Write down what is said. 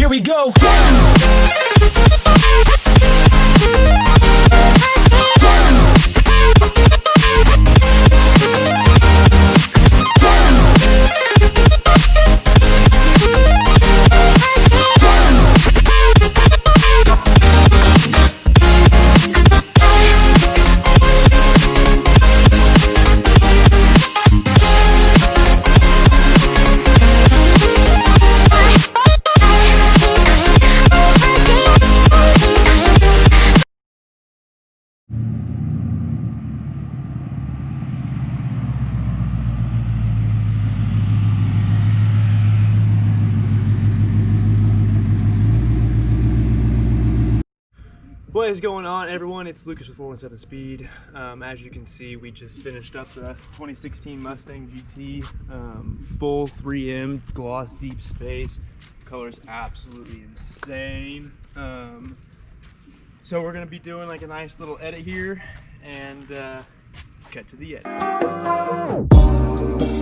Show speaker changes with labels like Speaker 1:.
Speaker 1: here we go.
Speaker 2: What is going on, everyone? It's Lucas with 417 Speed. As you can see, we just finished up the 2016 Mustang GT, full 3M gloss deep space. Color is absolutely insane. So we're gonna be doing like a nice little edit here and cut to the edit.